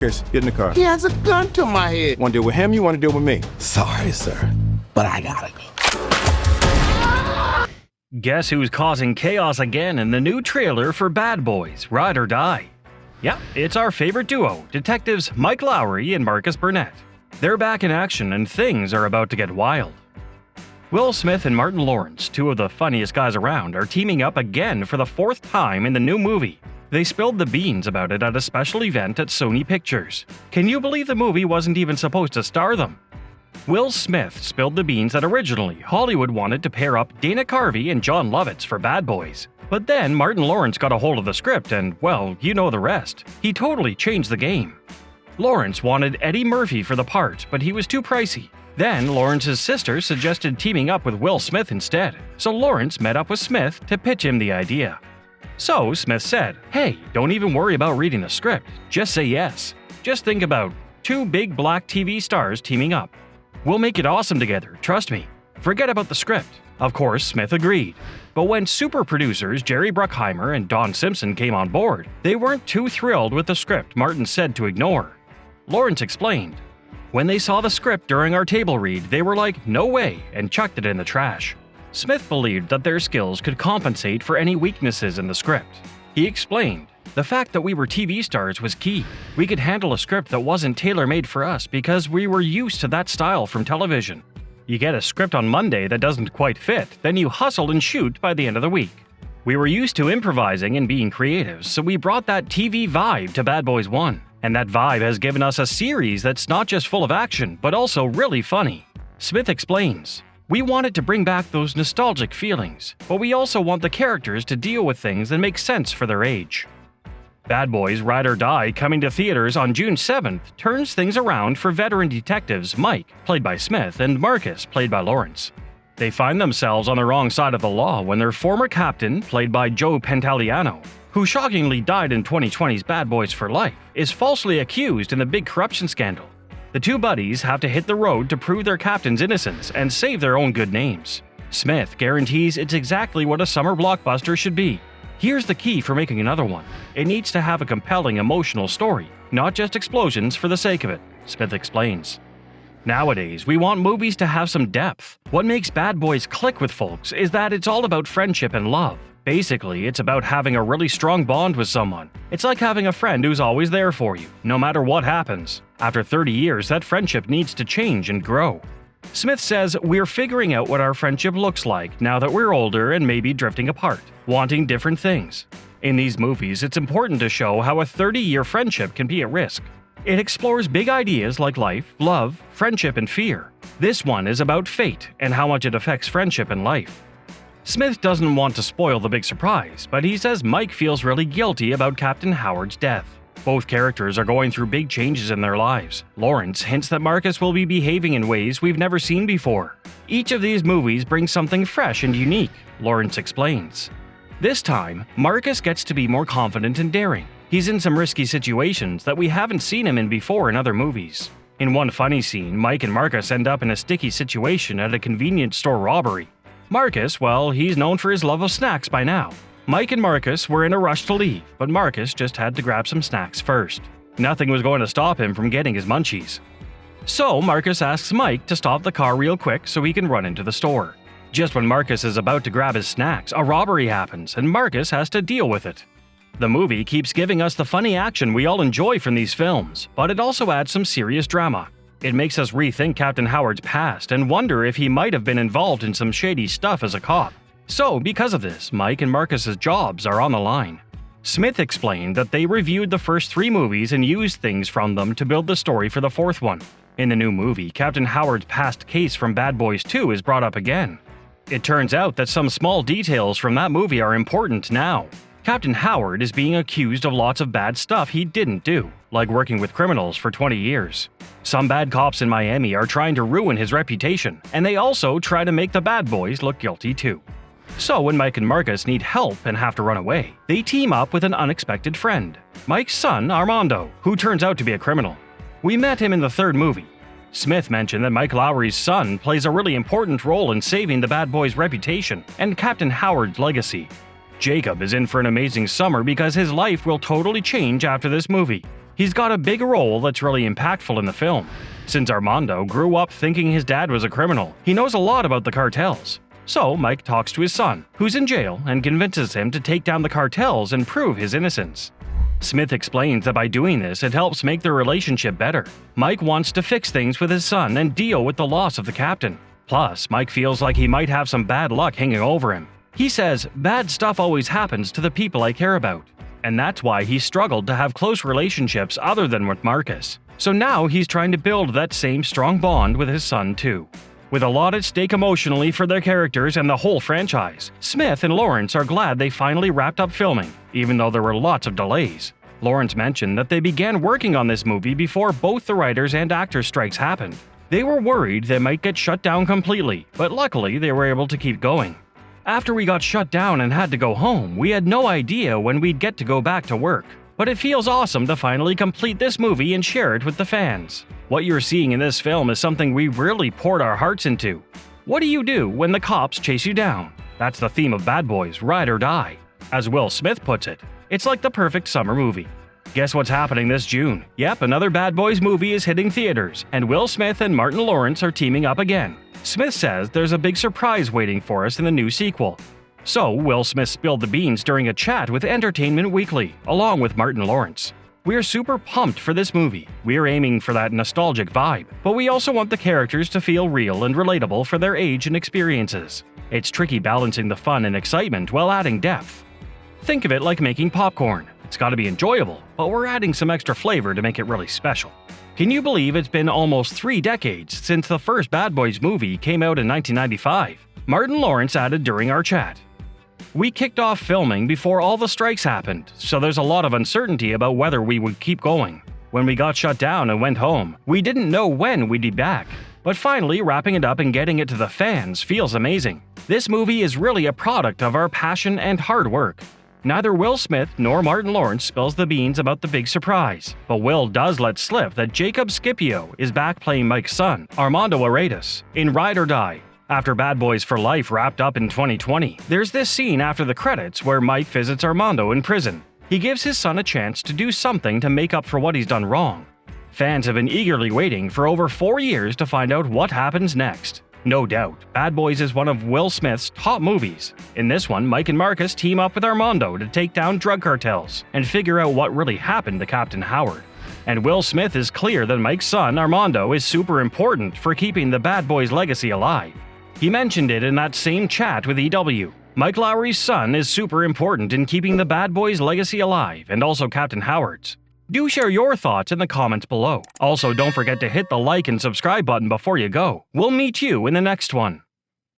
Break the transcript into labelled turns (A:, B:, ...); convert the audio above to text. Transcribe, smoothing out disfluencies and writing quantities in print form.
A: Chris, get in the car.
B: He has a gun to my head.
A: Want to deal with him? You want to deal with me?
B: Sorry, sir, but I gotta go.
C: Guess who's causing chaos again in the new trailer for Bad Boys: Ride or Die? Yep, it's our favorite duo, detectives Mike Lowrey and Marcus Burnett. They're back in action and things are about to get wild. Will Smith and Martin Lawrence, two of the funniest guys around, are teaming up again for the fourth time in the new movie. They spilled the beans about it at a special event at Sony Pictures. Can you believe the movie wasn't even supposed to star them? Will Smith spilled the beans that originally Hollywood wanted to pair up Dana Carvey and Jon Lovitz for Bad Boys. But then Martin Lawrence got a hold of the script and, well, you know the rest. He totally changed the game. Lawrence wanted Eddie Murphy for the part, but he was too pricey. Then Lawrence's sister suggested teaming up with Will Smith instead, so Lawrence met up with Smith to pitch him the idea. So Smith said, "Hey, don't even worry about reading the script, just say yes. Just think about two big black TV stars teaming up. We'll make it awesome together, trust me. Forget about the script." Of course, Smith agreed. But when super producers Jerry Bruckheimer and Don Simpson came on board, they weren't too thrilled with the script Martin said to ignore. Lawrence explained, "When they saw the script during our table read, they were like, 'No way,' and chucked it in the trash." Smith believed that their skills could compensate for any weaknesses in the script. He explained, "The fact that we were TV stars was key. We could handle a script that wasn't tailor-made for us because we were used to that style from television. You get a script on Monday that doesn't quite fit, then you hustle and shoot by the end of the week. We were used to improvising and being creative, so we brought that TV vibe to Bad Boys 1. And that vibe has given us a series that's not just full of action, but also really funny." Smith explains, "We wanted to bring back those nostalgic feelings, but we also want the characters to deal with things that make sense for their age." Bad Boys: Ride or Die, coming to theaters on June 7th, turns things around for veteran detectives Mike, played by Smith, and Marcus, played by Lawrence. They find themselves on the wrong side of the law when their former captain, played by Joe Pantoliano, who shockingly died in 2020's Bad Boys for Life, is falsely accused in the big corruption scandal. The two buddies have to hit the road to prove their captain's innocence and save their own good names. Smith guarantees it's exactly what a summer blockbuster should be. Here's the key for making another one. It needs to have a compelling emotional story, not just explosions for the sake of it, Smith explains. Nowadays, we want movies to have some depth. What makes Bad Boys click with folks is that it's all about friendship and love. Basically, it's about having a really strong bond with someone. It's like having a friend who's always there for you, no matter what happens. After 30 years, that friendship needs to change and grow. Smith says we're figuring out what our friendship looks like now that we're older and maybe drifting apart, wanting different things. In these movies, it's important to show how a 30-year friendship can be at risk. It explores big ideas like life, love, friendship, and fear. This one is about fate and how much it affects friendship and life. Smith doesn't want to spoil the big surprise, but he says Mike feels really guilty about Captain Howard's death. Both characters are going through big changes in their lives. Lawrence hints that Marcus will be behaving in ways we've never seen before. Each of these movies brings something fresh and unique, Lawrence explains. This time, Marcus gets to be more confident and daring. He's in some risky situations that we haven't seen him in before in other movies. In one funny scene, Mike and Marcus end up in a sticky situation at a convenience store robbery. Marcus, well, he's known for his love of snacks by now. Mike and Marcus were in a rush to leave, but Marcus just had to grab some snacks first. Nothing was going to stop him from getting his munchies. So Marcus asks Mike to stop the car real quick so he can run into the store. Just when Marcus is about to grab his snacks, a robbery happens, and Marcus has to deal with it. The movie keeps giving us the funny action we all enjoy from these films, but it also adds some serious drama. It makes us rethink Captain Howard's past and wonder if he might have been involved in some shady stuff as a cop. So, because of this, Mike and Marcus's jobs are on the line. Smith explained that they reviewed the first 3 movies and used things from them to build the story for the 4th one. In the new movie, Captain Howard's past case from Bad Boys 2 is brought up again. It turns out that some small details from that movie are important now. Captain Howard is being accused of lots of bad stuff he didn't do, like working with criminals for 20 years. Some bad cops in Miami are trying to ruin his reputation, and they also try to make the bad boys look guilty too. So when Mike and Marcus need help and have to run away, they team up with an unexpected friend, Mike's son Armando, who turns out to be a criminal. We met him in the 3rd movie. Smith mentioned that Mike Lowrey's son plays a really important role in saving the bad boys' reputation and Captain Howard's legacy. Jacob is in for an amazing summer because his life will totally change after this movie. He's got a big role that's really impactful in the film. Since Armando grew up thinking his dad was a criminal, he knows a lot about the cartels. So Mike talks to his son, who's in jail, and convinces him to take down the cartels and prove his innocence. Smith explains that by doing this, it helps make their relationship better. Mike wants to fix things with his son and deal with the loss of the captain. Plus, Mike feels like he might have some bad luck hanging over him. He says, "Bad stuff always happens to the people I care about." And that's why he struggled to have close relationships other than with Marcus. So now he's trying to build that same strong bond with his son too. With a lot at stake emotionally for their characters and the whole franchise, Smith and Lawrence are glad they finally wrapped up filming, even though there were lots of delays. Lawrence mentioned that they began working on this movie before both the writers and actors strikes happened. They were worried they might get shut down completely, but luckily they were able to keep going. "After we got shut down and had to go home, we had no idea when we'd get to go back to work. But it feels awesome to finally complete this movie and share it with the fans. What you're seeing in this film is something we really poured our hearts into. What do you do when the cops chase you down? That's the theme of Bad Boys, Ride or Die. As Will Smith puts it, it's like the perfect summer movie." Guess what's happening this June? Yep, another Bad Boys movie is hitting theaters, and Will Smith and Martin Lawrence are teaming up again. Smith says there's a big surprise waiting for us in the new sequel. So, Will Smith spilled the beans during a chat with Entertainment Weekly, along with Martin Lawrence. "We're super pumped for this movie. We're aiming for that nostalgic vibe, but we also want the characters to feel real and relatable for their age and experiences. It's tricky balancing the fun and excitement while adding depth. Think of it like making popcorn. It's got to be enjoyable, but we're adding some extra flavor to make it really special." Can you believe it's been almost 3 decades since the first Bad Boys movie came out in 1995? Martin Lawrence added during our chat. "We kicked off filming before all the strikes happened, so there's a lot of uncertainty about whether we would keep going. When we got shut down and went home, we didn't know when we'd be back. But finally, wrapping it up and getting it to the fans feels amazing. This movie is really a product of our passion and hard work." Neither Will Smith nor Martin Lawrence spills the beans about the big surprise, but Will does let slip that Jacob Scipio is back playing Mike's son, Armando Aretas, in Ride or Die. After Bad Boys for Life wrapped up in 2020, there's this scene after the credits where Mike visits Armando in prison. He gives his son a chance to do something to make up for what he's done wrong. Fans have been eagerly waiting for over 4 years to find out what happens next. No doubt, Bad Boys is one of Will Smith's top movies. In this one, Mike and Marcus team up with Armando to take down drug cartels and figure out what really happened to Captain Howard. And Will Smith is clear that Mike's son, Armando, is super important for keeping the Bad Boys legacy alive. He mentioned it in that same chat with EW. Mike Lowry's son is super important in keeping the Bad Boys legacy alive, and also Captain Howard's. Do share your thoughts in the comments below. Also, don't forget to hit the like and subscribe button before you go. We'll meet you in the next one.